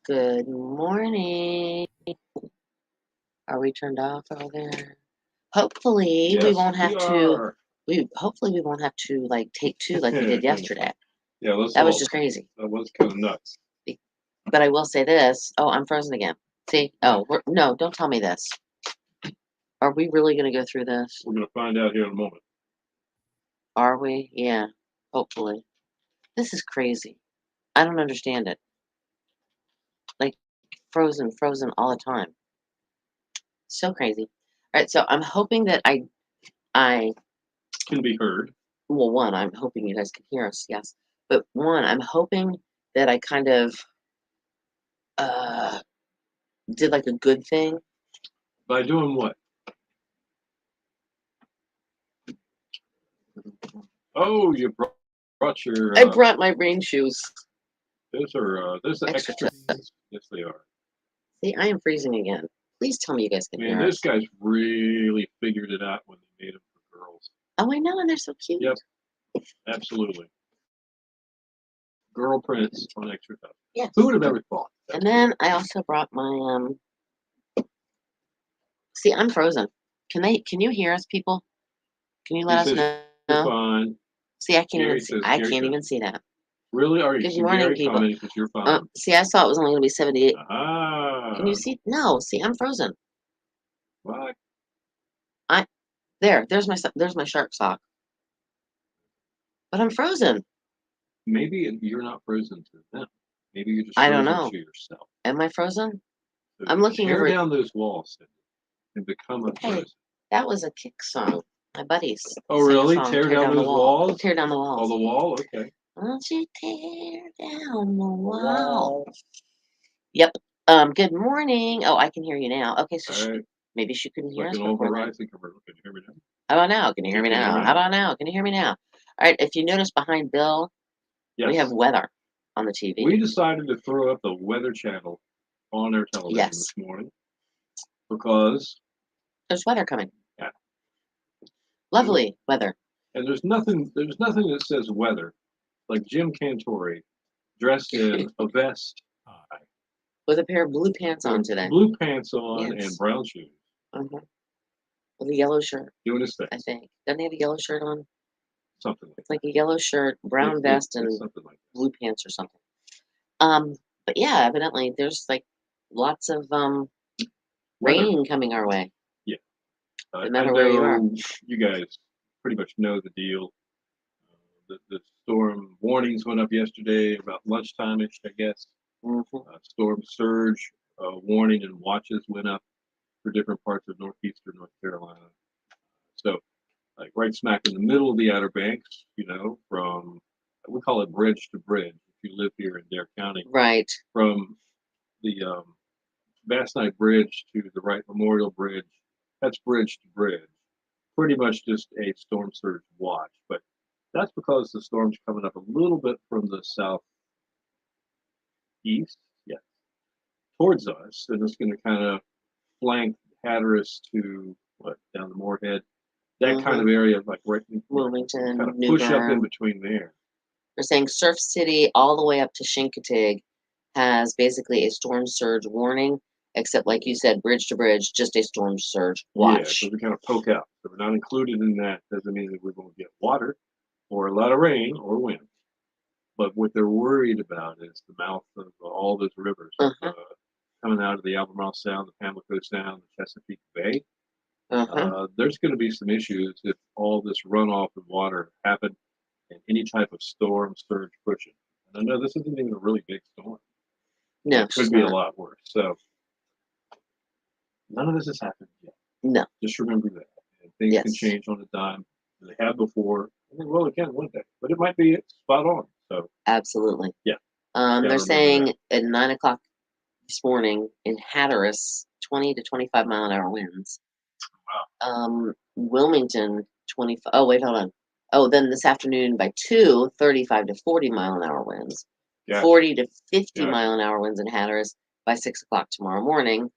Good morning. Are we turned off over there? Hopefully we Yes, won't we have to. are. Hopefully we won't have to like take two like we did yesterday. Yeah, let's That was all. just crazy. That was kind of nuts. But I will say this. Oh, I'm frozen again. See? Oh, no! Don't tell me this. Are we really going to go through this? We're going to find out here in a moment. Are we? Yeah. Hopefully. This is crazy. I don't understand it. Like frozen all the time. So crazy. All right. So I'm hoping that I Can be heard. well, one, I'm hoping you guys can hear us, yes. But one, I'm hoping that I kind of uh did like a good thing. By doing what? Oh, you brought your. I brought my rain shoes. Those are Extra extra. tough. Yes, they are. See, I am freezing again. Please tell me you guys can Man, hear those us. guys really figured it out when they made them for girls. Oh, I know, and they're so cute. Yep, absolutely. Girl prints on extra tough. Yes. Who would have ever thought? And then I also brought my see, I'm frozen. Can you hear us, people? Can you let He us says you're know? fine. See, I can't even Gary see. says I Gary can't says even see that. really. Are you? Good See morning, Gary people. commenting because you're fine. See, I saw it was only going to be 78. Can you Ah, see? No, see, I'm frozen. what? There's my shark sock. But I'm frozen. Maybe you're not frozen to them. Maybe you're just I don't frozen know. to yourself. Am I frozen? So I'm looking tear over. down those walls and become a Hey, frozen. that was a kick song. My buddies. Oh, sang a really? song, Tear down the those wall. walls? Tear down the Oh, walls. the wall? Okay. Won't you tear down the wall? Yep. Good morning. Oh, I can hear you now. Okay, so All right. maybe she couldn't hear Like us an old before then. Verizon commercial. Can you hear me now? How about now? Can you hear You me can hear now? me How now. about now? Can you hear me now? All right, if you notice behind Bill, we have Yes. weather on the TV. We decided to throw up the Weather Channel on our television Yes. this morning because There's weather coming. yeah, Lovely weather. and there's nothing that says weather like Jim Cantori dressed in a vest With a pair of blue pants on today. blue pants on Yes. and brown shoes, With a yellow shirt, doing his thing. I think. Doesn't he have a yellow shirt on? Something like It's like a yellow shirt, brown vest, and something like that. blue pants or something. But yeah, evidently there's like lots of Weather. rain coming our way. Yeah. No matter where you are. You guys pretty much know the deal. The storm warnings went up yesterday about lunchtime-ish, I guess. Storm surge warning and watches went up for different parts of northeastern North Carolina. So, like right smack in the middle of the Outer Banks, from we call it bridge to bridge. If you live here in Dare County, Right. from the Bass Knife Bridge to the Wright Memorial Bridge, that's bridge to bridge. Pretty much just a storm surge watch, but that's because the storm's coming up a little bit from the southeast, yeah, towards us, and it's going to kind of flank Hatteras to down the Moorhead, that kind of area, like right in Wilmington, kind of New push up in Bern. between there. They're saying Surf City all the way up to Chincoteague has basically a storm surge warning, except like you said, bridge to bridge, just a storm surge watch. Yeah, so we kind of poke out. So we're not included in that. Doesn't mean that we're going to get water or a lot of rain or wind. But what they're worried about is the mouth of all those rivers coming out of the Albemarle Sound, the Pamlico Sound, the Chesapeake Bay. There's going to be some issues if all this runoff and water happen in any type of storm surge pushing. And I know this isn't even a really big storm. No, it could be a lot worse. So none of this has happened yet. No. Just remember that. And things can change on a dime. They have before. Well, it can one day, but it might be spot on. So absolutely. Yeah. They're saying at 9 o'clock this morning in Hatteras, 20 to 25 mile an hour winds. Wow. Wilmington, 25. Oh, wait, hold on. Oh, then this afternoon by 2, 35 to 40 mile an hour winds. Gotcha. 40 to 50 mile an hour winds in Hatteras by 6 o'clock tomorrow morning.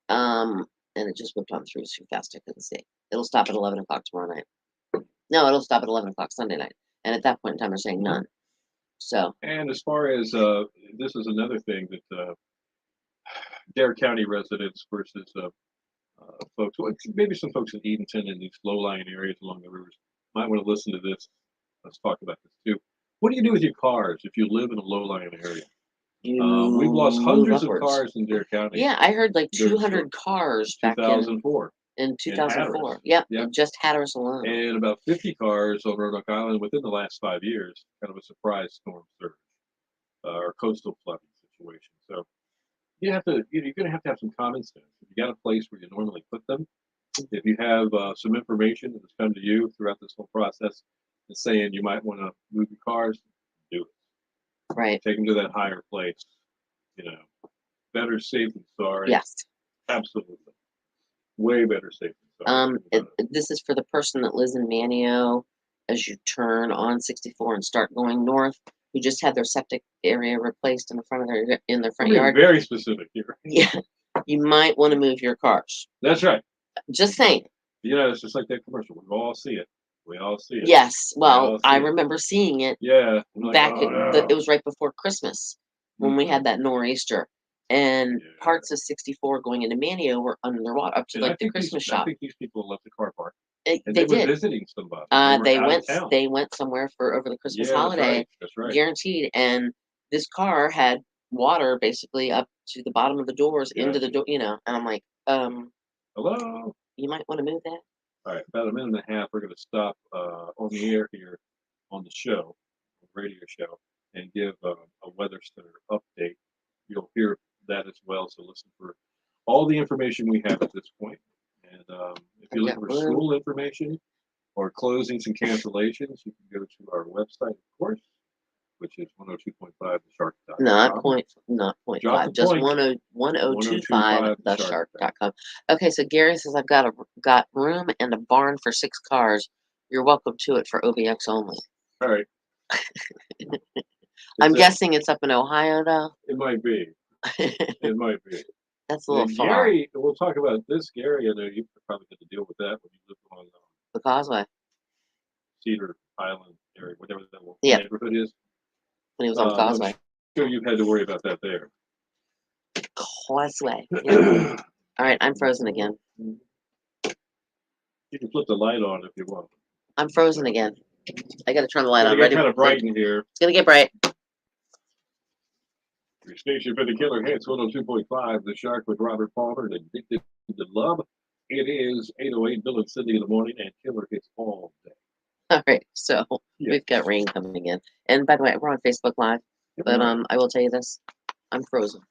And it just whipped on through too fast, I couldn't see. It'll stop at 11 o'clock tomorrow night. No, it'll stop at 11 o'clock Sunday night. And at that point in time, they're saying none. So, And as far as this is another thing that Dare County residents versus folks, well, maybe some folks in Edenton and these low-lying areas along the rivers might want to listen to this. Let's talk about this too. What do you do with your cars if you live in a low-lying area? you We've lost move hundreds of upwards. cars in Dare County Yeah, I heard like during the 200 cars back 2004 in in 2004. Hatteras. Yep, Yep. just Hatteras alone. And about 50 cars on Roanoke Island within the last 5 years, kind of a surprise storm surge or coastal flooding situation. So you have to, you're going to have some common sense. If you got a place where you normally put them, if you have some information that's come to you throughout this whole process and saying you might want to move your cars, do it. Right. Take them to that higher place. You know, better safe than sorry. Yes. Absolutely. Way better safe than sorry. This is for the person that lives in Manio as you turn on 64 and start going north, who just had their septic area replaced in the front of their front yard. Very specific here. Yeah, you might want to move your cars. That's right. Just saying. You know, it's just like that commercial. We all see it. We all see it. Yes. Well, I remember seeing it. Yeah. Back, it was right before Christmas when we had that nor'easter, and parts of 64 going into Manio were underwater up to like the Christmas shop. I think these people left the car park. They were did. Visiting somebody. They went somewhere for over the Christmas holiday. That's right. Guaranteed. And this car had water basically up to the bottom of the doors, into the door, and I'm like, hello. You might want to move that. All right, about a minute and a half, we're going to stop on the air here on the show, radio show, and give a weather center update. You'll hear that as well, so listen for all the information we have at this point. And if you're looking for school information or closings and cancellations, you can go to our website, of course, which is 102.5 theshark.com. Not point five, just 1025 theshark.com. Okay, so Gary says I've got room and a barn for 6 cars. You're welcome to it for OBX only. All right. I'm guessing it's up in Ohio, though. It might be. It might be. That's a little far. Gary, we'll talk about this. Gary, I know you probably had to deal with that when you lived on the Causeway, Cedar Island area, whatever that neighborhood is. When he was on Causeway. I'm sure you've had to worry about that there. Causeway. Yeah. All right, I'm frozen again. You can flip the light on if you want. I'm frozen again. I got to turn the light on. It's kind of bright in here. It's gonna get bright. Your station for the Killer Hits 102.5, The Shark with Robert Palmer and Addicted to Love. It is 8:08, Bill and Cindy in the morning, and Killer Hits all day. All right, so we've got rain coming in. And by the way, we're on Facebook Live, but I will tell you this, I'm frozen.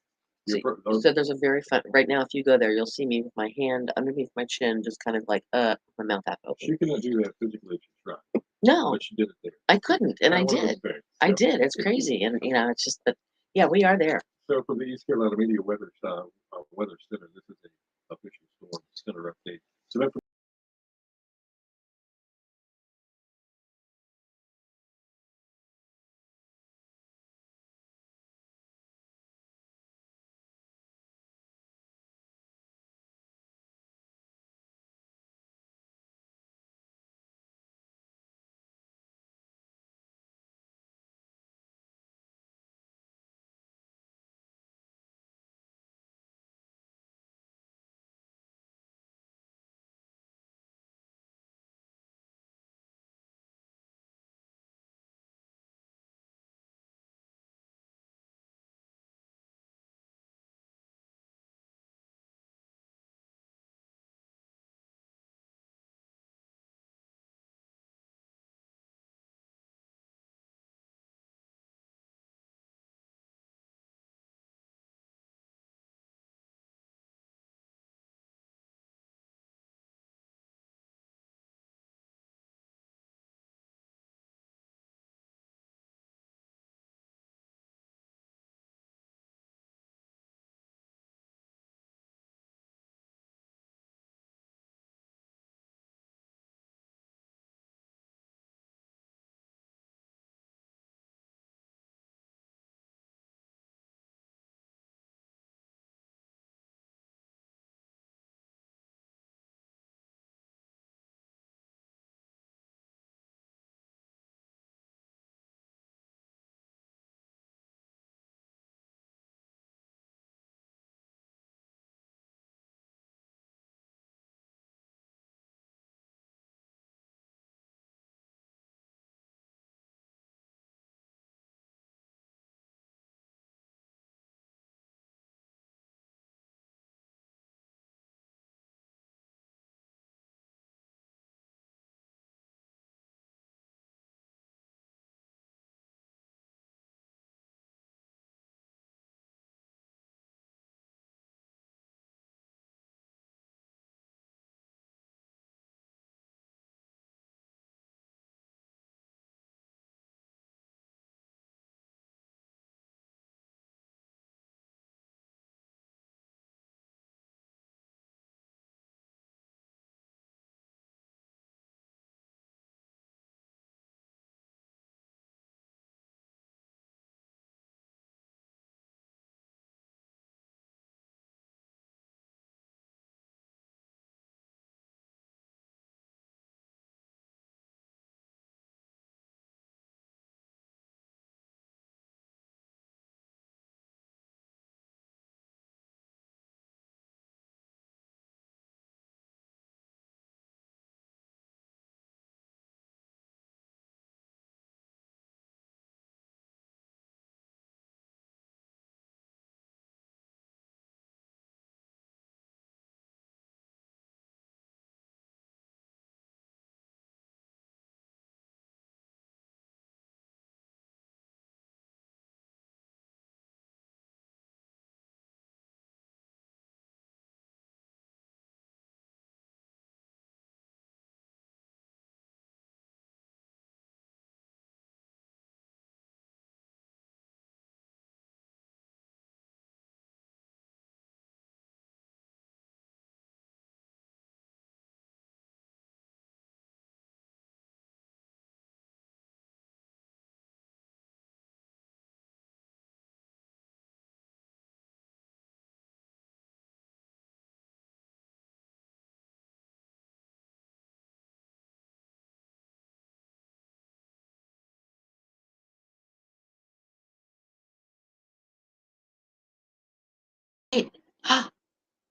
So there's a very fun, right now, if you go there, you'll see me with my hand underneath my chin, just kind of like, my mouth half open. She cannot do that physically if you try. No. But she did it there. I couldn't, and I did. I did. It's crazy. And, it's just that, yeah, we are there. So from the East Carolina Media Weather Center, this is a official storm center update. So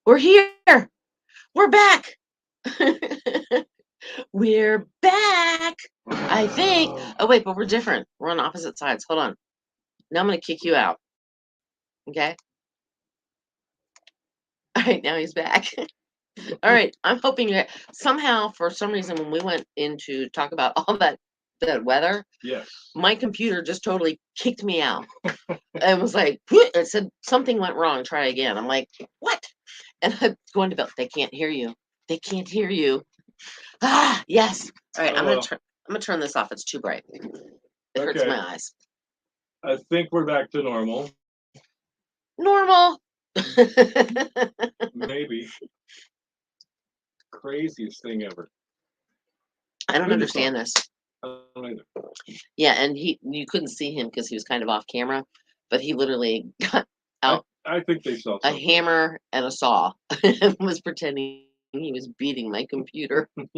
We're here. We're back. We're back. I think. Oh, wait, but we're different. We're on opposite sides. Hold on. Now I'm going to kick you out. Okay. All right. Now he's back. All right. I'm hoping that somehow, for some reason, when we went in to talk about all that weather, Yes. my computer just totally kicked me out. And was like, it said something went wrong. Try again. I'm like, what? And I'm going to bed. They can't hear you. They can't hear you. Ah, yes. All right. I'm gonna turn this off. It's too bright. It hurts my eyes. I think we're back to normal. Normal. Maybe. Craziest thing ever. I don't understand this. I don't either. Yeah, and you couldn't see him because he was kind of off camera, but he literally got out I think they saw a hammer and a saw and was pretending he was beating my computer. All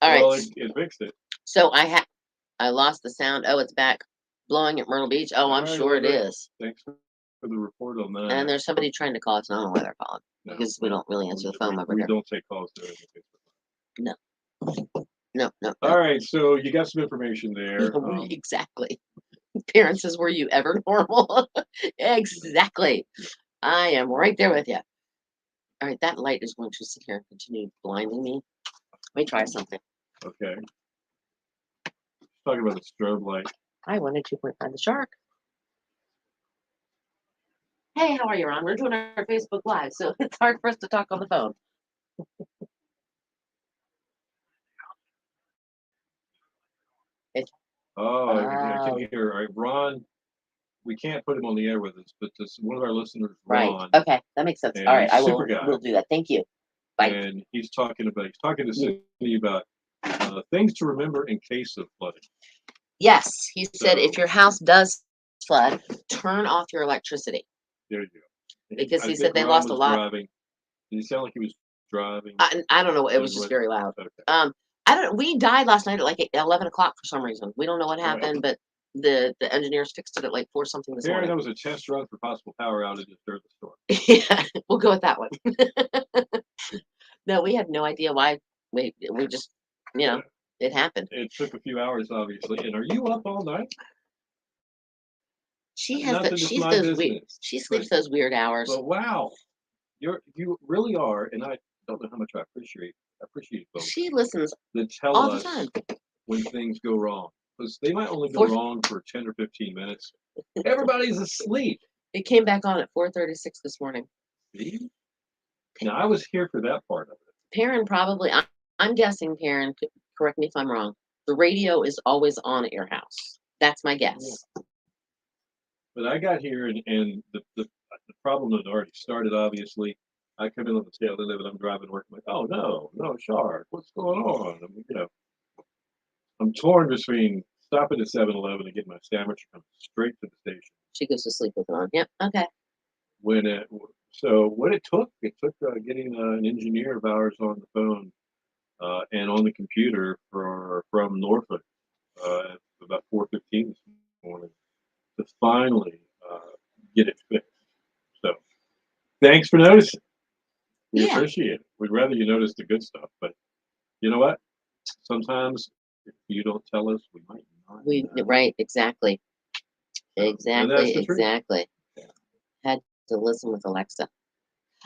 right. Well, it fixed it. So I lost the sound. Oh, it's back blowing at Myrtle Beach. Oh, I'm sure it is. Thanks for the report on that. And there's somebody trying to call. It's not why they're calling because we don't really answer the phone over here. We don't take calls to it. No. No. All right, so you got some information there. Exactly. Parent says, were you ever normal? Exactly. I am right there with you. All right, that light is going to sit here and continue blinding me. Let me try something. Okay. Talking about the strobe light. I wanted to point by the shark. Hey, how are you, Ron? We're doing our Facebook Live, so it's hard for us to talk on the phone. I can hear. All right, Ron, we can't put him on the air with us, but this one of our listeners, Ron. Right. Okay, that makes sense. All right, we'll do that. Thank you. Bye. And he's talking to Cindy about things to remember in case of flooding. Yes, he said if your house does flood, turn off your electricity. There you go. Because he said they lost a lot. Driving. Did he sound like he was driving? I don't know. It was just very loud. Okay. We died last night at like 11 o'clock for some reason. We don't know what happened, but the engineers fixed it at like 4 something this morning. That was a test run for possible power outages during the storm. Yeah, we'll go with that one. No, we had no idea why. We just, it happened. It took a few hours, obviously. And are you up all night? She sleeps those weird hours. But wow, you really are, and I don't know how much I appreciate both. She listens that tell all us the time when things go wrong, because they might only go wrong for 10 or 15 minutes. Everybody's asleep. It came back on at 4:36 this morning. See? Now I was here for that part of it. Perrin probably. I'm guessing Perrin. Correct me if I'm wrong. The radio is always on at your house. That's my guess. Yeah. But I got here and the problem had already started. Obviously, I come in on the tail end of it. I'm driving to work. I'm like, oh no, shark. What's going on? I mean, I'm torn between stopping at 7-Eleven and getting my sandwich, come straight to the station. She goes to sleep with it on. Yep. Okay. So what it took getting an engineer of ours on the phone and on the computer from Norfolk about 4:15 this morning to finally get it fixed. So thanks for noticing. We appreciate it. We'd rather you notice the good stuff, but you know what? Sometimes if you don't tell us, we might not. Right, exactly. Exactly. Had to listen with Alexa.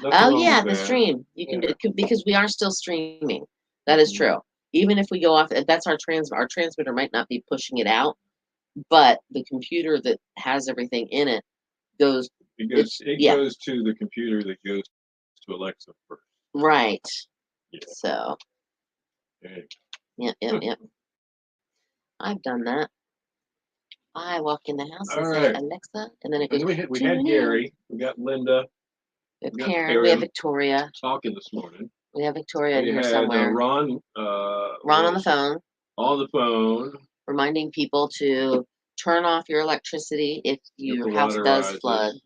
The stream. You can do because we are still streaming. That is true. Even if we go off, that's our transmitter might not be pushing it out, but the computer that has everything in it goes. It goes to the computer that goes to Alexa first. Right. Yeah. So. Yeah. I've done that. I walk in the house and say Alexa, and then it goes. We had Gary. We got Linda. We have Victoria. Talking this morning. We have Victoria in here somewhere. Ron on the phone. On the phone. Reminding people to turn off your electricity if your house does flood.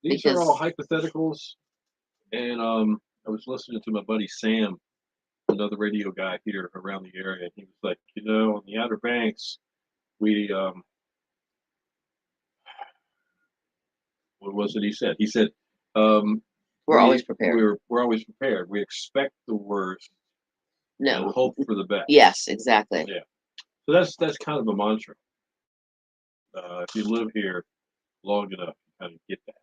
These are all hypotheticals, and I was listening to my buddy Sam, another radio guy here around the area, and he was like, on the Outer Banks, we what was it he said? He said We're always prepared. We're always prepared. We expect the worst and No. hope for the best. Yes, exactly. Yeah. So that's kind of a mantra. If you live here long enough, you kind of get that.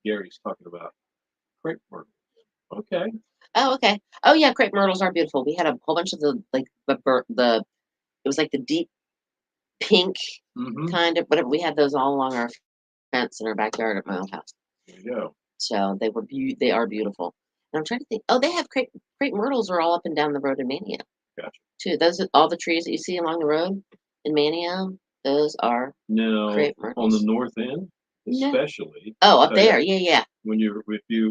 Gary's talking about crepe myrtles. Okay. Oh, okay. Oh, yeah, crepe myrtles are beautiful. We had a whole bunch of the like the it was like the deep pink Mm-hmm. kind of whatever. We had those all along our fence in our backyard at my old house. There you go. So they are beautiful. And I'm trying to think. Oh, they have crepe myrtles are all up and down the road in Mania Gotcha. too. Those are all the trees that you see along the road in Mania. Those are Now, crepe on the myrtles. north end, No. especially. Oh, up tell you, there. Yeah, yeah.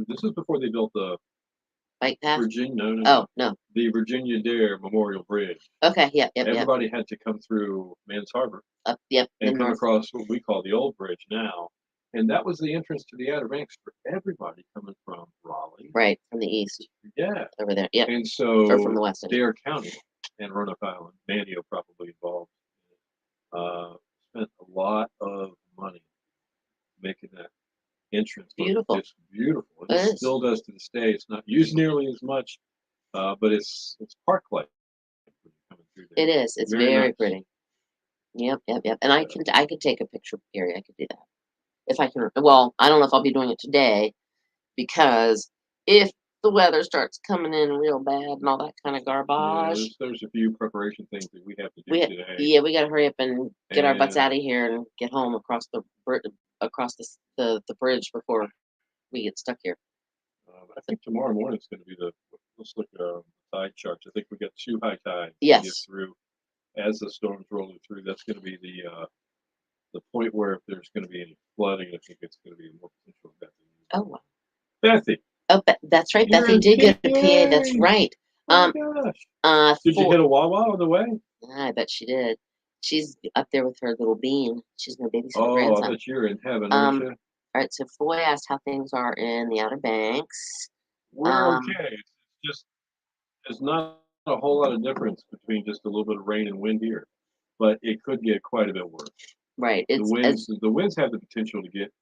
This is before they built the Bike path. Virginia, no, Oh, no. the Virginia Dare Memorial Bridge. Okay. Yep. Everybody had to come through Man's Harbor Up. Yep. and come north. across what we call the Old Bridge now. And that was the entrance to the Outer Banks for everybody coming from Raleigh. Right, from the east. Yeah. Over there. Yep. And so Or from the west. Dare County and Roanoke Island, Manteo probably involved, spent a lot of money making that entrance. Beautiful. It's beautiful. It It is. still does to this day. It's not used nearly as much, but it's park-like when you're coming through there. It is. It's Very very nice. pretty. Yep. And I could take a picture, Gary. I could do that if I can. Well, I don't know if I'll be doing it today because if the weather starts coming in real bad and all that kind of Yeah, garbage, there's a few preparation things that we have to do today. we got to hurry up and get our butts And- out of here and get home across the bridge before we get stuck here. I think tomorrow morning is going to be let's look at tide charts. I think we got 2 high tides to Yes. get through as the storm's rolling through. That's going to be the point where if there's going to be any flooding, I think it's going to be more potential Bethany. Oh, wow. Bethy. Oh, that's right. You're Bethany in did go to PA. That's PA. right. Oh my gosh. Did you hit a Wawa on the way? I bet she did. She's up there with her little bean. She's gonna babysit her Oh, I grandson. bet you're in heaven, aren't you? All right. So Foy asked how things are in the Outer Banks. We're okay. It's just there's not a whole lot of difference between just a little bit of rain and wind here, but it could get quite a bit worse. Right. The winds have the potential to get,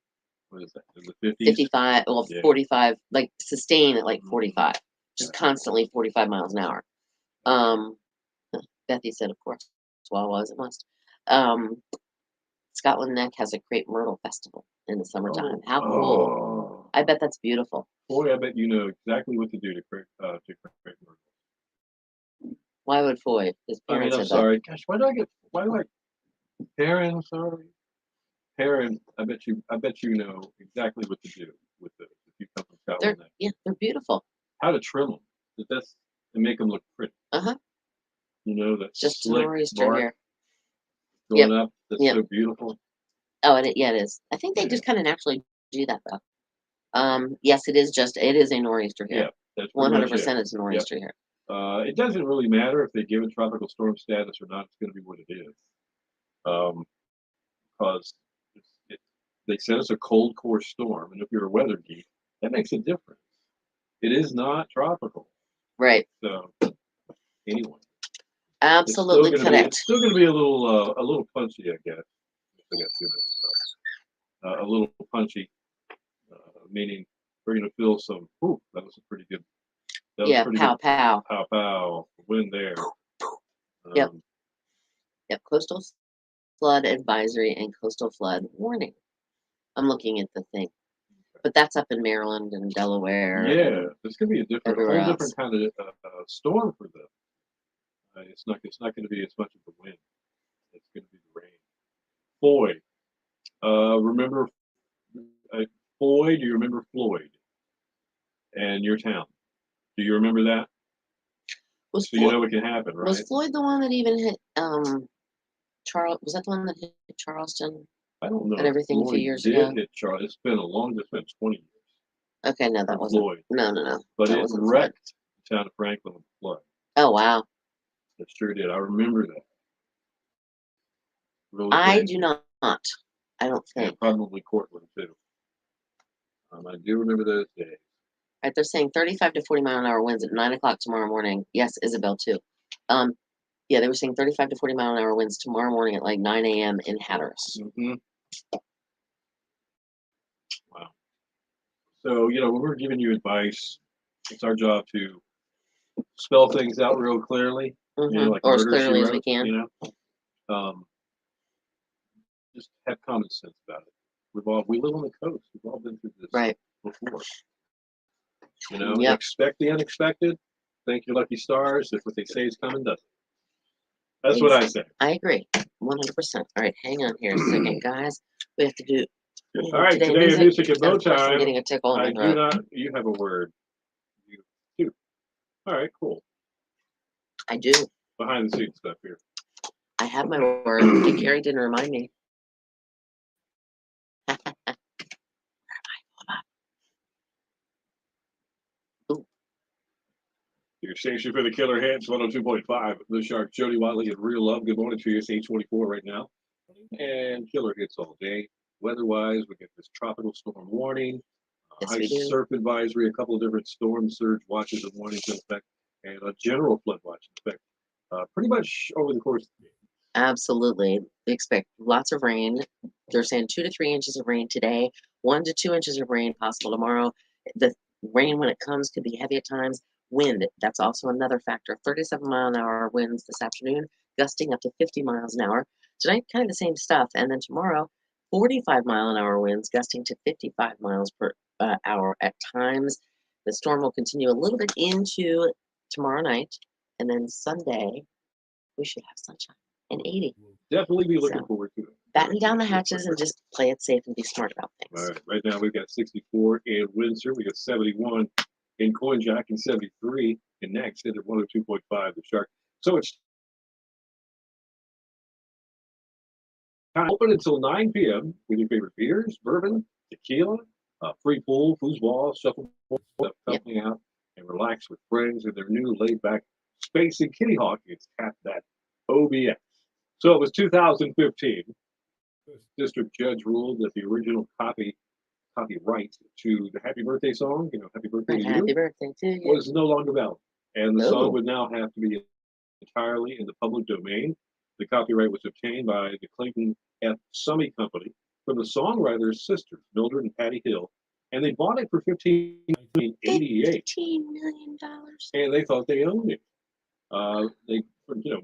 what is that, in the 50s? 55. Well, Yeah. 45. Like sustain at like Mhm. 45. Just constantly 45 miles an hour. Bethy said, of course. Well, it must. Scotland Neck has a crepe myrtle festival in the summertime. How cool! Oh. I bet that's beautiful. Boy, I bet you know exactly what to do to crepe myrtle. Why would Foy? His I mean, parents I'm said sorry. Gosh, why do I Perrin, sorry. Perrin, I bet you know exactly what to do with those if you come from Scotland Neck. Yeah, they're beautiful. How to trim them. And make them look pretty. Uh-huh. You know, that Just slick nor'easter bark here. going up. That's Yep. so beautiful. Oh, and it is. I think they just kind of naturally do that though. Yes, it is a nor'easter here. Yeah, that's pretty much 100% it's a nor'easter here. It doesn't really matter if they give it tropical storm status or not. It's going to be what it is. Because they said it's a cold core storm, and if you're a weather geek, that makes a difference. It is not tropical. Right. So anyway, absolutely correct. It's still going to be a little punchy, I guess. I got 2 minutes. A little punchy, meaning we're going to feel some. Ooh, that was a pretty good. Pow pow. Pow pow. Wind there. Yep. Coastal flood advisory and coastal flood warning. I'm looking at the thing, but that's up in Maryland and Delaware. Yeah, it's going to be a whole different kind of storm for them. It's not going to be as much of the wind. It's going to be the rain. Boy, remember Floyd? Do you remember Floyd and your town? Do you remember that? You know what can happen, right? Was Floyd the one that even hit Charles? Was that the one that hit Charleston? I don't know. And everything Floyd a few years did ago. Hit Charles. It's been 20 years. Okay, no, that wasn't Floyd. No. But that it wasn't wrecked the town of Franklin with flood. Oh wow. It sure did. I remember that. Really I bad. do not. I don't think. And probably Cortland too. I do remember those days. Right, they're saying 35 to 40 mile an hour winds at 9 o'clock tomorrow morning. Yes, Isabel too. Yeah, they were saying 35 to 40 mile an hour winds tomorrow morning at like 9 a.m. in Hatteras. Mm-hmm. Wow. So, when we're giving you advice, it's our job to spell things out real clearly, like Or as murder, she clearly as we wrote, can. Um, just have common sense about it. We live on the coast. We've all been through this Right. before. Yep. Expect the unexpected. Thank your lucky stars if what they say is coming doesn't. That's what I say. I agree, 100%. All right, hang on here a second, guys. We have to do. All right, today in music and bow time. I'm getting a tickle in my I throat. do not. You have a word. You do. All right, cool. I do. Behind the scenes stuff here. I have my word. And Gary didn't remind me. Ooh. Your station for the killer hits, 102.5. The Shark, Jody Watley, and Real Love. Good morning to you. It's 8:24 right now. And killer hits all day. Weather-wise, we get this tropical storm warning, Yes, high surf advisory, a couple of different storm surge watches and warnings in effect, and a general flood watch in effect. Pretty much over the course of the day. Absolutely. We expect lots of rain. They're saying 2 to 3 inches of rain today, 1 to 2 inches of rain possible tomorrow. The rain, when it comes, could be heavy at times. Wind, that's also another factor. 37-mile-an-hour winds this afternoon, gusting up to 50 miles an hour. Tonight, kind of the same stuff. And then tomorrow, 45-mile-an-hour winds, gusting to 55 miles per hour at times. The storm will continue a little bit into tomorrow night. And then Sunday, we should have sunshine and 80. Definitely be looking forward to it. Batten down the hatches and just play it safe and be smart about things. All right. Right now we've got 64 in Windsor. We got 71 in Coinjack and 73 in Next at 102.5 the Shark. So it's open until 9 p.m. with your favorite beers, bourbon, tequila, free pool, foosball, shuffleboard, company out and relax with friends in their new laid-back space in Kitty Hawk. It's Tap That OBX. So it was 2015. District judge ruled that the original copyright to the Happy Birthday song, Happy Birthday to Happy You, birthday to you. was no longer valid. And the Oh. song would now have to be entirely in the public domain. The copyright was obtained by the Clayton F. Summy Company from the songwriter's sisters, Mildred and Patty Hill, and they bought it for $15.88. $15 million. And they thought they owned it.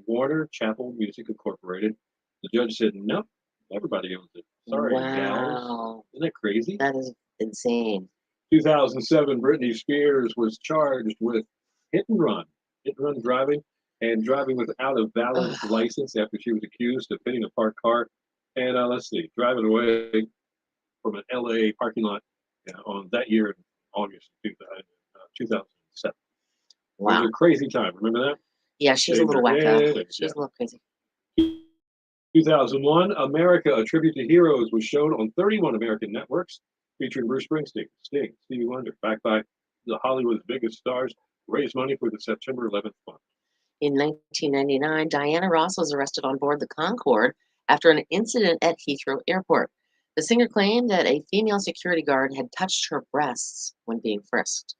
Warner Chappell Music Incorporated. The judge said, nope, everybody owns it. Sorry, gals. Wow. Isn't that crazy? That is insane. 2007, Britney Spears was charged with hit and run driving, and driving without a valid license after she was accused of hitting a parked car. And driving away from an LA parking lot on that year in August 2007. Wow. It was a crazy time. Remember that? Yeah, she was a little wacko. She was a little crazy. 2001, America, A Tribute to Heroes was shown on 31 American networks, featuring Bruce Springsteen, Sting, Stevie Wonder, backed by the Hollywood's biggest stars, raised money for the September 11th fund. In 1999, Diana Ross was arrested on board the Concorde after an incident at Heathrow Airport. The singer claimed that a female security guard had touched her breasts when being frisked.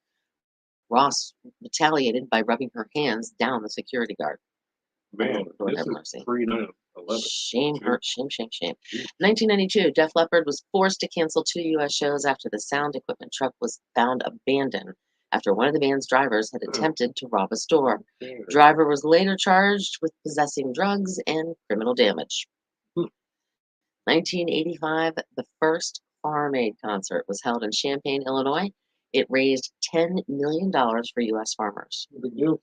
Ross retaliated by rubbing her hands down the security guard. Man, Lord this have is mercy. pre-9/11. Shame, hurt, shame, shame, shame. 1992, Def Leppard was forced to cancel 2 U.S. shows after the sound equipment truck was found abandoned after one of the band's drivers had attempted to rob a store. Driver was later charged with possessing drugs and criminal damage. 1985, the first Farm Aid concert was held in Champaign, Illinois. It raised $10 million for U.S. farmers. Big deal.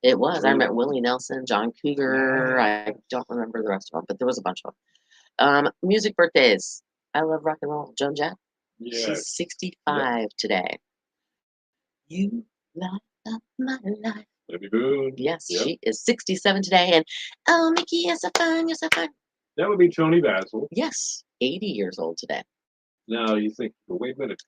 It was. I met Willie Nelson, John Cougar. I don't remember the rest of them, but there was a bunch of them. Music birthdays. I love rock and roll. Joan Jett. Yeah. She's 65 today. You light up my life. Debbie Boone. Yes, she is 67 today. And oh, Mickey, you're so fun. You're so fun. That would be Toni Basil. Yes, 80 years old today. Now you think, well, wait a minute.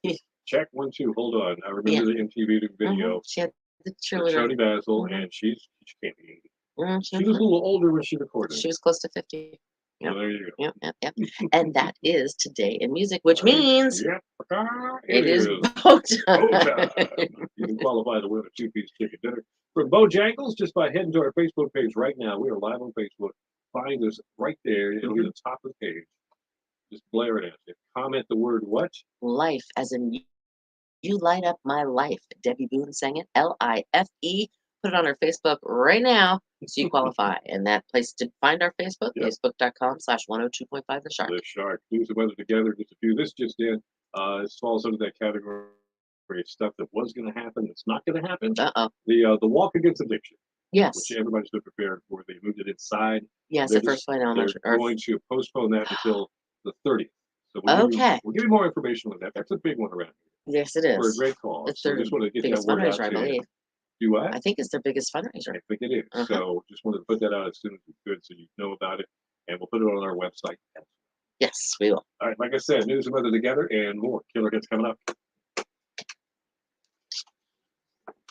Check 1, 2. Hold on. I remember the MTV video. She had the Toni Basil, and she can't be 80. She was a little older when she recorded. She was close to 50. Yep. Well, there you go. Yep. And that is Today in Music, which means it is bow time. You can qualify to win a 2-piece chicken dinner from Bojangles just by heading to our Facebook page right now. We are live on Facebook. Find us right there. It'll be the top of the page. Just blare it at you. Comment the word what? Life, as in You Light Up My Life. Debbie Boone sang it. Life. Put it on our Facebook right now so you qualify. And that place to find our Facebook, Yep. facebook.com/102.5 The Shark. The Shark. News and weather together. Just a few. This just in. This falls under that category of stuff that was going to happen. That's not going to happen. Uh-oh. The walk against addiction. Yes. Which everybody's been prepared for. They moved it inside. Yes, the first one They're going to postpone that until the 30th. So we'll give you more information on that. That's a big one around here. Yes, it is. For a great cause. It's their just want to get biggest that word out fundraiser, I to you. believe. Do what? I think it's their biggest fundraiser. I think it is. So just wanted to put that out as soon as we could so you know about it. And we'll put it on our website. Yes, we will. All right, like I said, news and weather together and more. Killer Hits coming up.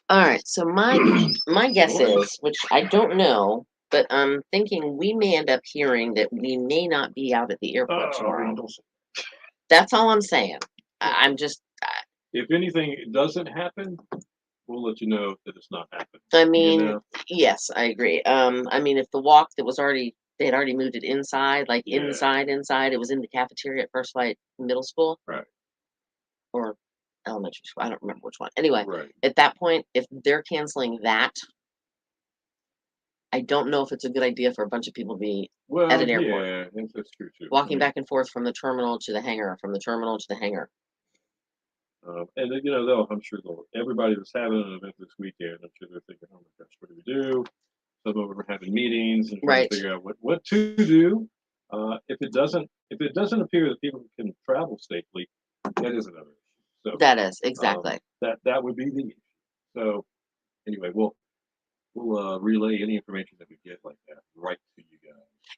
All right, so my guess is, which I don't know, but I'm thinking we may end up hearing that we may not be out at the airport tomorrow. That's all I'm saying. I'm just. If anything doesn't happen, we'll let you know that it's not happening. I mean, yes, I agree. I mean, if the walk that was they had already moved it inside, like inside, it was in the cafeteria at First Flight Middle School. Right. Or elementary school. I don't remember which one. Anyway, right. At that point, if they're canceling that, I don't know if it's a good idea for a bunch of people to be at an airport. Yeah, I think that's true too. Walking back and forth from the terminal to the hangar, from the terminal to the hangar. And I'm sure everybody was having an event this weekend. I'm sure they're thinking, oh my gosh, what do we do? Some of them are having meetings and trying to figure out what to do. If it doesn't appear that people can travel safely, that is another issue. So that is exactly that would be the issue. So anyway, we'll relay any information that we get like that right to you guys.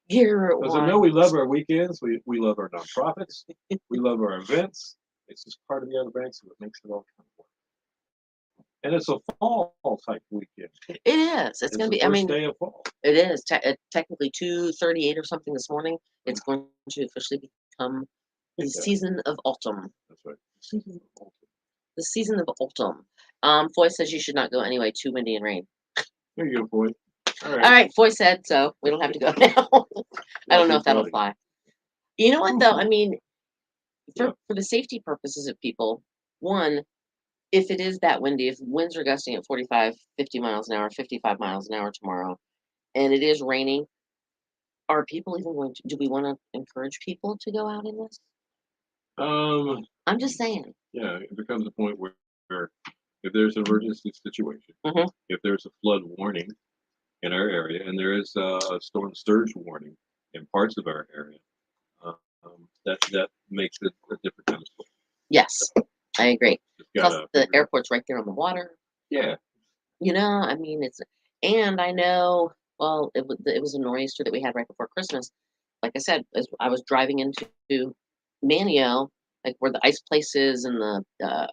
Because I know we love our weekends, we love our nonprofits, we love our events. It's just part of the Outer Banks, so it makes it all kind of work. And it's a fall type weekend. It is. It's going to be. I mean, day of fall. It is technically 2:38 or something this morning. It's going to officially become the season of autumn. That's right. The season of autumn. The season of autumn. Foy says you should not go anyway. Too windy and rain. There you go, Foy. All right. Foy said so. We don't have to go now. I don't know if that'll fly. You know what though? I mean, for the safety purposes of people, one, if it is that windy, if winds are gusting at 45, 50 miles an hour, 55 miles an hour tomorrow, and it is raining, are people even going to, do we want to encourage people to go out in this? I'm just saying. Yeah, it becomes a point where if there's an emergency situation, if there's a flood warning in our area, and there is a storm surge warning in parts of our area, that makes it a different kind of story. Yes, I agree. Plus, the airport's right there on the water. Yeah. I mean, and I know, well, it was a nor'easter that we had right before Christmas. Like I said, as I was driving into Manio, like where the ice place is and the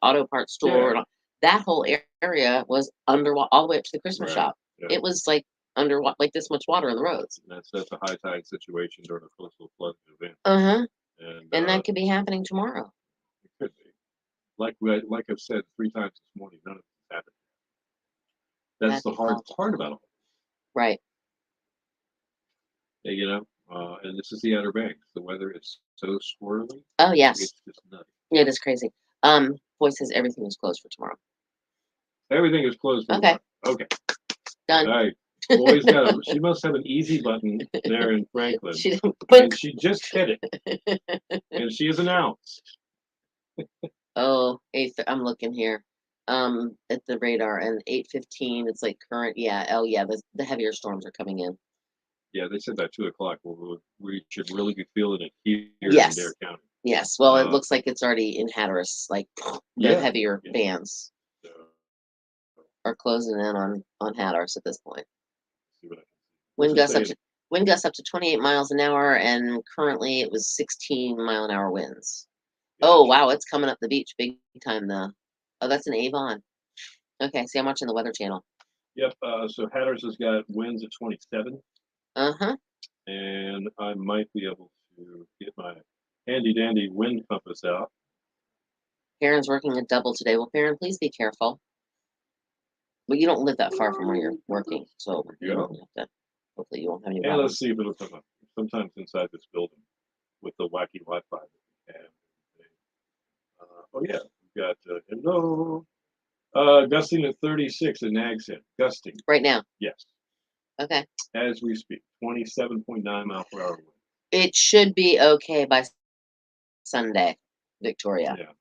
auto parts store, and that whole area was underwater all the way up to the Christmas shop. Yeah. It was like like this much water on the roads. And that's a high tide situation during a coastal flooding event. And that could be happening tomorrow. It could be. Like I've said 3 times this morning, none of this happened. That's the hard part about it. Right. Yeah, and this is the Outer Banks. The weather is so swirly. Oh yes. It's just nuts. Yeah, it is crazy. Boy says everything is closed for tomorrow. Everything is closed for tomorrow. Okay. Done. All right. Boy's she must have an easy button there in Franklin. And she just hit it. And she is announced. I'm looking here. At the radar, and 8:15, it's like current. Yeah. Oh yeah, the heavier storms are coming in. Yeah, they said by 2:00 we should really be feeling it here in Dare County. Yes. Well, it looks like it's already in Hatteras. Like the heavier bands are closing in on Hatteras at this point. Wind gusts up to 28 miles an hour, and currently it was 16-mile-an-hour winds. Yeah, oh wow, it's coming up the beach big time though. Oh, that's in Avon. Okay, see, I'm watching the Weather Channel. Yep. So Hatteras has got winds at 27. And I might be able to get my handy dandy wind compass out. Perrin's working a double today. Well, Perrin, please be careful. But you don't live that far from where you're working, so hopefully you won't have any problems. And let's see if it'll come up. Sometimes inside this building with the wacky Wi-Fi that we have. Oh yeah, got hello. Gusting at 36 in Nags Head. Gusting. Right now. Yes. Okay. As we speak. 27.9 mile per hour wind. It should be okay by Sunday, Victoria. Yeah.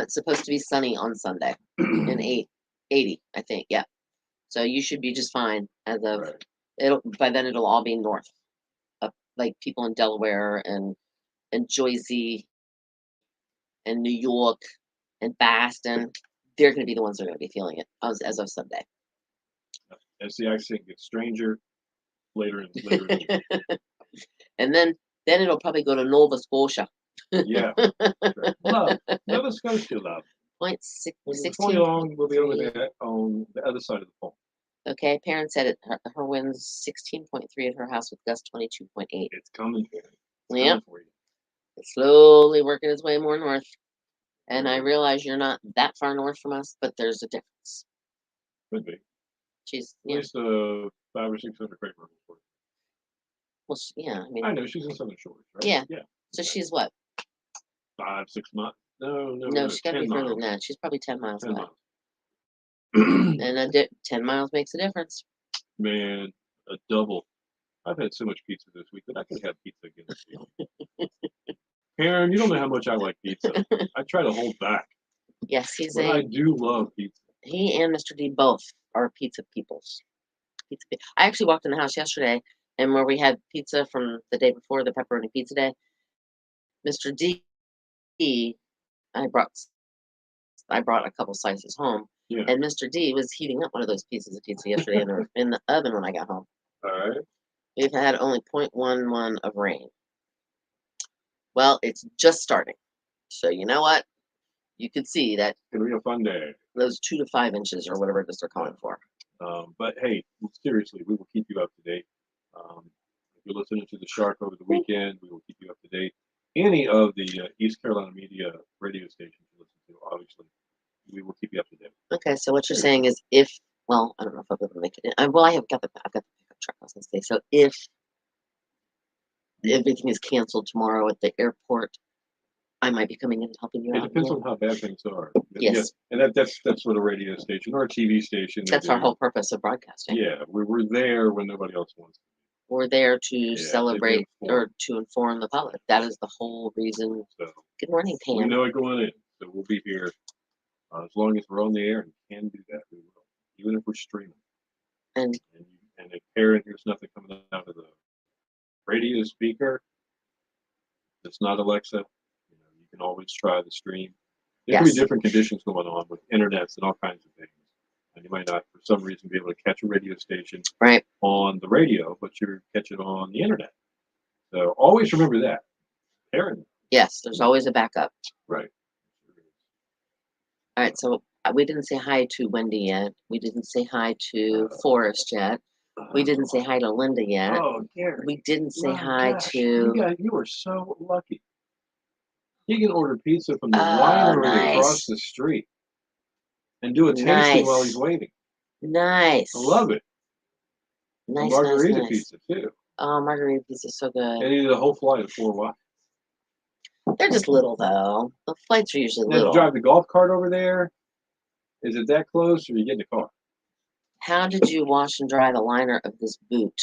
It's supposed to be sunny on Sunday in 80, I think. Yeah. So you should be just fine as of by then it'll all be north. Like people in Delaware and Jersey and New York and Boston, they're going to be the ones that are going to be feeling it as of Sunday. As the accent gets stranger, later in the year. And then it'll probably go to Nova Scotia. Yeah. Love. Nova Scotia, love. 16 long, we'll be over there on the other side of the pole. Okay, parents said her winds 16.3 at her house with gust 22.8. It's coming. Yeah. It's slowly working its way more north. And I realize you're not that far north from us, but there's a difference. Could be. She's at least 500 or 600 freight miles. Well, yeah. I know she's in Southern Shores, right? Yeah. Yeah. So she's what? 5, 6 months? No, she's got to be further than that. She's probably 10 miles 10 away. miles. And 10 miles makes a difference. Man, a double. I've had so much pizza this week that I could have pizza again this week. Karen, you don't know how much I like pizza. I try to hold back. Yes, I do love pizza. He and Mr. D both are pizza peoples. I actually walked in the house yesterday, and where we had pizza from the day before, the pepperoni pizza day, Mr. D, I brought a couple slices home, and Mr. D was heating up one of those pieces of pizza yesterday in the oven when I got home. All right. We've had only 0.11 of rain. Well, it's just starting. So you know what? You could see that it's gonna be a fun day. Those 2 to 5 inches or whatever it is they're calling for. But hey, seriously, we will keep you up to date. If you're listening to the Shark over the weekend, we will keep you up to date. Any of the East Carolina media radio stations you listen to, obviously, we will keep you up to date. Okay, so what you're saying is I don't know if I'll be able to make it. I've got the pickup truck. I was going to say, so if everything is canceled tomorrow at the airport, I might be coming in and helping you out. It depends on how bad things are. Yes. And that's what a radio station or a TV station. That's our whole purpose of broadcasting. Yeah, we're there when nobody else wants to. We're there to celebrate or to inform the public. That is the whole reason. So, good morning, Pam. We know it going in, so we'll be here as long as we're on the air and can do that. We will, even if we're streaming. And if Karen hears nothing coming out of the radio speaker, it's not Alexa. You can always try the stream. There can be different conditions going on with internets and all kinds of things. And you might not, for some reason, be able to catch a radio station on the radio, but you catch it on the internet. So always remember that. Karen. Yes, there's always a backup. Right. All right, so we didn't say hi to Wendy yet. We didn't say hi to Forrest yet. We didn't say hi to Linda yet. Oh, Gary. We didn't say hi to. You are so lucky. You can order pizza from the winery across the street and do a tasting while he's waiting. Nice. I love it. Nice, margarita pizza too. Oh, margarita pizza is so good. And eat a whole flight of 4 wide. They're just little though. The flights are usually little. Did you drive the golf cart over there? Is it that close, or you get in the car? How did you wash and dry the liner of this boot?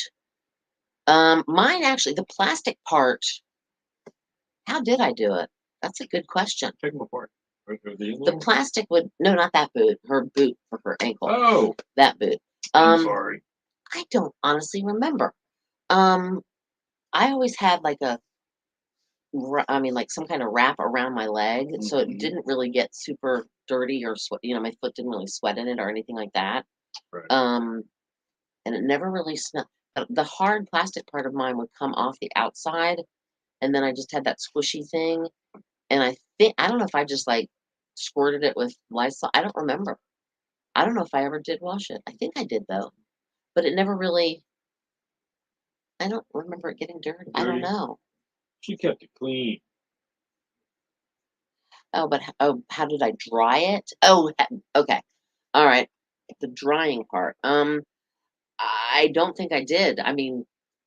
Mine actually, the plastic part. How did I do it? That's a good question. Take them apart. The plastic would not that boot. Her boot for her ankle. Oh, that boot. I'm sorry. I don't honestly remember. I always had like some kind of wrap around my leg, so it didn't really get super dirty or sweat. My foot didn't really sweat in it or anything like that. Right. And it never really smelled. The hard plastic part of mine would come off the outside, and then I just had that squishy thing. And I don't know if I just like squirted it with Lysol. I don't remember. I don't know if I ever did wash it. I think I did though, but it never really. I don't remember it getting dirty. I don't know. She kept it clean. How did I dry it? Oh, okay. All right. The drying part. I don't think I did. I mean,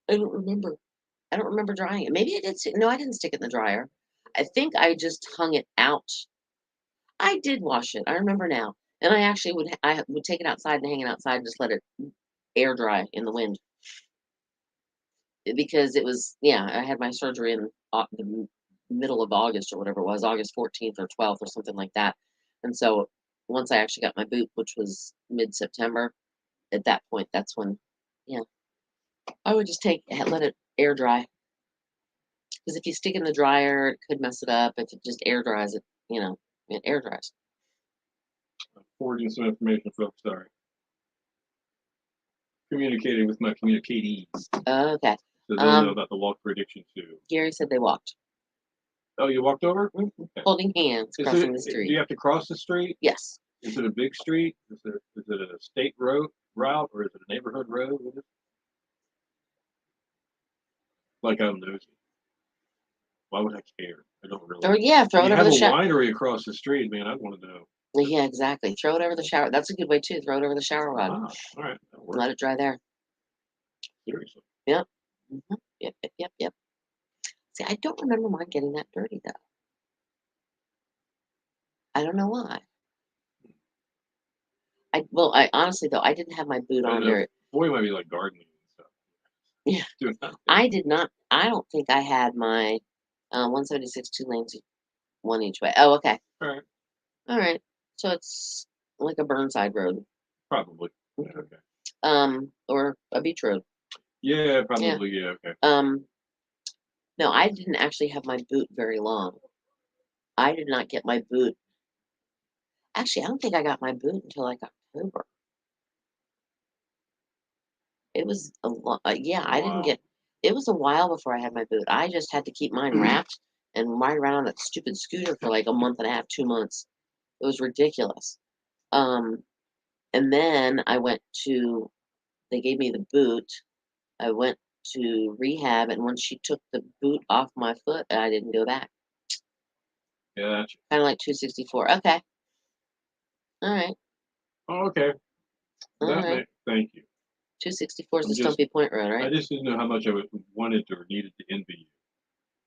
I don't remember. I don't remember drying it. Maybe I did. No, I didn't stick it in the dryer. I think I just hung it out. I did wash it. I remember now. And I actually would take it outside and hang it outside and just let it air dry in the wind. Because it was, yeah, I had my surgery in the middle of August or whatever it was, August 14th or 12th or something like that. And so once I actually got my boot, which was mid-September, at that point, that's when, yeah, I would just let it air dry. Because if you stick it in the dryer, it could mess it up. If it just air dries it, it air dries. Forwarding some information, folks. Sorry. Communicating with my communicatees. Okay. So they'll know about the walk prediction too. Gary said they walked. Oh, you walked over? Okay. Holding hands, Is crossing it, the street. do you have to cross the street? Yes. Is it a big street? Is it a state route, or is it a neighborhood road? Like I'm nosy. Why would I care? I don't really. Or yeah, throw it over the shower. You have a winery across the street, man. I want to know. Yeah, exactly. Throw it over the shower. That's a good way too. Throw it over the shower rod. Ah, all right. Let it dry there. Seriously. Yep. Mm-hmm. Yep. See, I don't remember mine getting that dirty though. I don't know why. I honestly though, I didn't have my boot on there. Boy, might be like gardening and stuff. Yeah. I did not. I don't think I had my 176 2 lanes, one each way. Oh, okay. All right. So it's like a Burnside road. Probably. Yeah, okay. Or a beach road. Yeah, probably. Yeah. Okay. No, I didn't actually have my boot very long. I did not get my boot. Actually, I don't think I got my boot until like October. It was a lot. Yeah, I didn't get. It was a while before I had my boot. I just had to keep mine wrapped and ride around on that stupid scooter for like a month and a half, 2 months. It was ridiculous. And then I went to. They gave me the boot. I went to rehab, and once she took the boot off my foot, I didn't go back. Yeah. Kind of like 264. Okay. All right. Oh, okay. Thank you. 264 is the Stumpy Point Road, right? I just didn't know how much I wanted or needed to envy you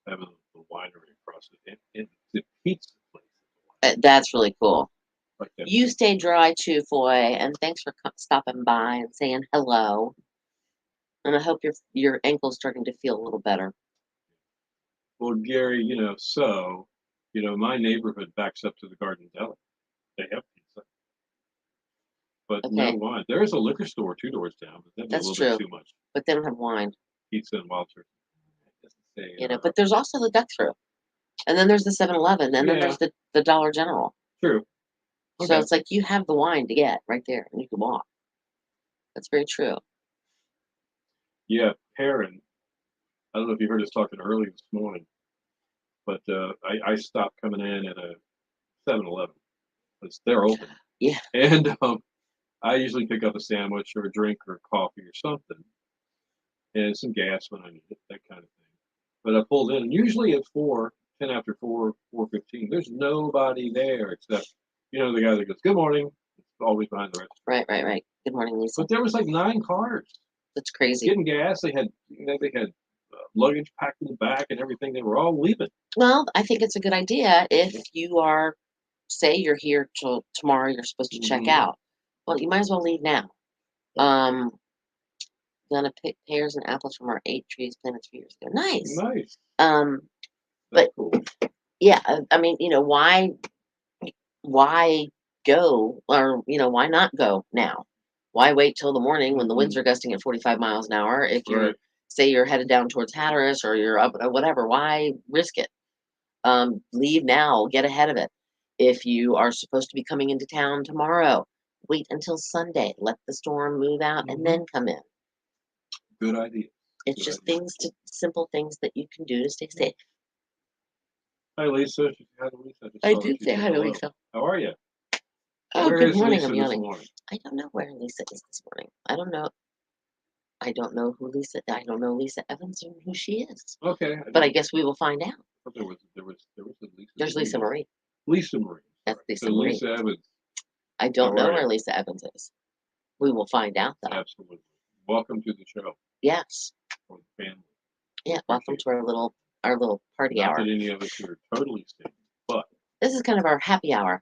having the winery across it and the pizza place. That's really cool. Like that. You stay dry too, Foy, and thanks for stopping by and saying hello. And I hope your ankle's starting to feel a little better. Well, Gary, my neighborhood backs up to the Garden Deli. They have pizza. But no wine. There is a liquor store 2 doors down, but that's a little bit too much. But they don't have wine. Pizza and wild turkey. But there's also the Duck Through. And then there's the 7-Eleven, and then there's the Dollar General. True. Okay. So it's like you have the wine to get right there, and you can walk. That's very true. Yeah, Perrin. I don't know if you heard us talking early this morning, but I stopped coming in at a 7-Eleven because they're open. Yeah. And I usually pick up a sandwich or a drink or coffee or something, and some gas when I need it, that kind of thing. But I pulled in, and usually at 10 after 4, 4:15, there's nobody there except, the guy that goes, "Good morning." It's always behind the register. Right. Good morning, Lisa. But there was like 9 cars. That's crazy. Getting gas. They had, luggage packed in the back and everything. They were all leaving. Well, I think it's a good idea if you are, say you're here till tomorrow, you're supposed to check out. Well, you might as well leave now. Gonna pick pears and apples from our 8 trees planted 3 years ago. Nice. But cool. Yeah, I mean, why go, or why not go now? Why wait till the morning when the winds are gusting at 45 miles an hour? If you're say you're headed down towards Hatteras or you're up whatever, why risk it? Leave now, get ahead of it. If you are supposed to be coming into town tomorrow, wait until Sunday, let the storm move out, and then come in. Good idea. It's just simple things that you can do to stay safe. Hi, Lisa. Hi, Lisa. I did say hi to Lisa. How are you? Oh, good morning. I'm yawning. I don't know where Lisa is this morning. I don't know who Lisa. I don't know Lisa Evans and who she is. Okay. But I guess we will find out. There was a Lisa. There's Lisa Marie. Lisa Marie. That's Lisa Marie. Lisa Evans. I don't know where Lisa Evans is. We will find out though. Absolutely. Welcome to the show. Yes. For the family. Yeah. Welcome to our little party hour. Not that any of us are totally safe, but this is kind of our happy hour.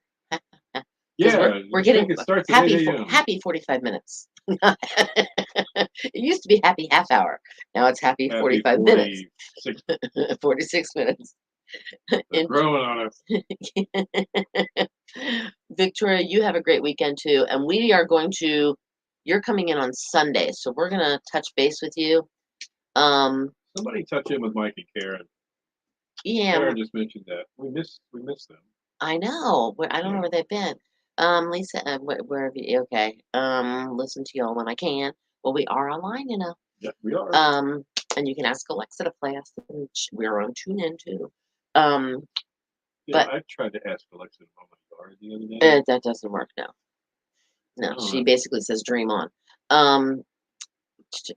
Because Yeah, we're I getting think it starts at 8 a.m. happy 45 minutes. It used to be happy half hour. Now it's happy Happy 45 minutes. 46. 46 minutes. They're growing on us. Victoria, you have a great weekend too. And we are going to, you're coming in on Sunday, so we're gonna touch base with you. Somebody touch in with Mike and Karen. Yeah, Karen just mentioned that. We miss them. I know. I don't know where they've been. Lisa, where have you? Okay. Listen to y'all when I can. Well, we are online, you know. Yeah, we are. And you can ask Alexa to play us. And we're on TuneIn too. Yeah, but I tried to ask Alexa to mow my yard the other day. that doesn't work now. No, Oh, she basically says dream on.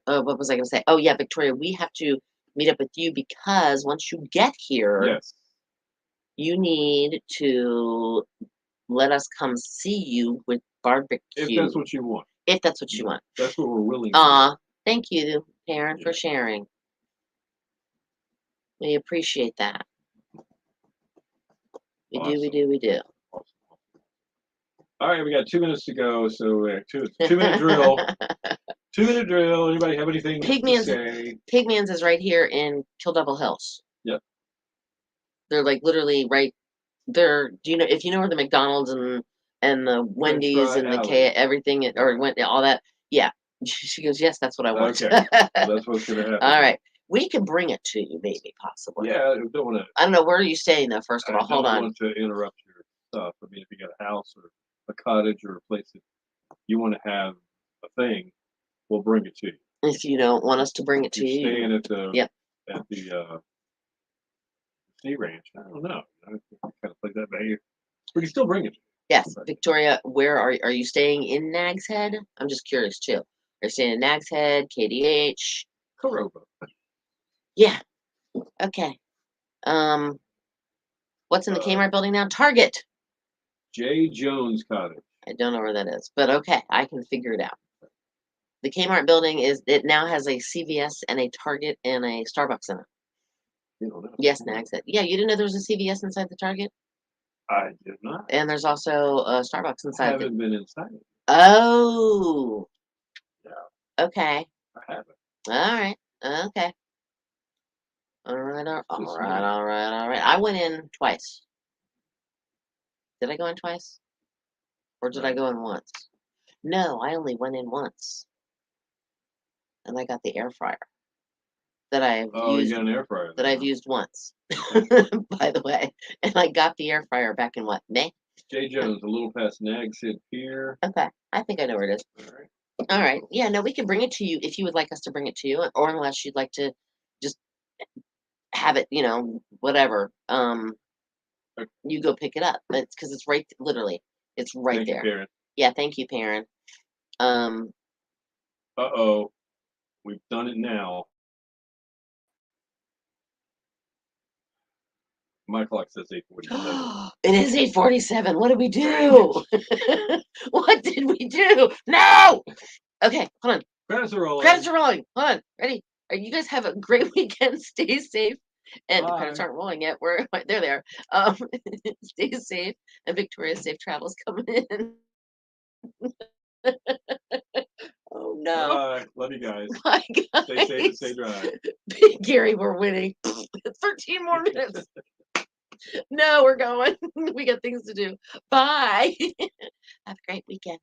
What was I going to say? Oh yeah, Victoria, we have to meet up with you because once you get here, yes, you need to let us come see you with barbecue. if that's what you want. If that's what you want. That's what we're willing to do. Thank you, Karen, for sharing. We appreciate that. We Awesome. we do. Awesome. All right, we got 2 minutes to go, so 2-minute drill. 2-minute drill. Anybody have anything to say? Pigman's is right here in Kill Devil Hills. Yep. They're like literally right there. Do you know if you know where the McDonald's and the Wendy's and the everything or all that? Yeah. She goes, yes, that's what I want. Okay, that's what's gonna happen. All right, we can bring it to you, maybe, possibly. Yeah, I don't want to. I don't know, where are you staying though? First of all, hold on. I don't want to interrupt your stuff. I mean, if you got a house or a cottage or a place that you want to have a thing, we'll bring it to you. If you don't want us to bring it to you, staying at the at the sea ranch. I don't know. I kind of play that by ear. We can still bring it. Yes, Victoria, where are you staying in Nags Head? I'm just curious too. Are you staying in Nags Head, KDH? Corova. Yeah. Okay. What's in the Kmart building now? Target. J. Jones Cottage. I don't know where that is, but okay, I can figure it out. The Kmart building now has a CVS and a Target and a Starbucks in it. You don't know. Yes, Nags Head. Yeah, you didn't know there was a CVS inside the Target? I did not. And there's also a Starbucks inside. I haven't been inside it. Oh. Yeah. Okay. I haven't. All right. Okay. All right. All right. I went in twice. Did I go in twice? Or did I go in once? No, I only went in once. And I got the air fryer that I've used. You got an air fryer. That I've used once, by the way. And I got the air fryer back in what, May? J. Jones, a little past Nags Head Pier. Okay. I think I know where it is. All right. Yeah, no, we can bring it to you if you would like us to bring it to you, or unless you'd like to just have it, whatever. You go pick it up. It's because it's right, literally, it's right Thank there. You, Karen. Yeah, thank you, Karen. Uh-oh. We've done it now. My clock says 8:47. It is 8:47. What did we do? What did we do? No! Okay, hold on. Credits are rolling. Credits are rolling. Hold on. Ready? You guys have a great weekend. Stay safe. And the credits aren't rolling yet. There they are. Stay safe. And Victoria's safe travels coming in. Oh no. Bye. Love you guys. Bye, guys. Stay safe and stay dry. Big Gary, we're winning. 13 more minutes. No, we're going. We got things to do. Bye. Have a great weekend.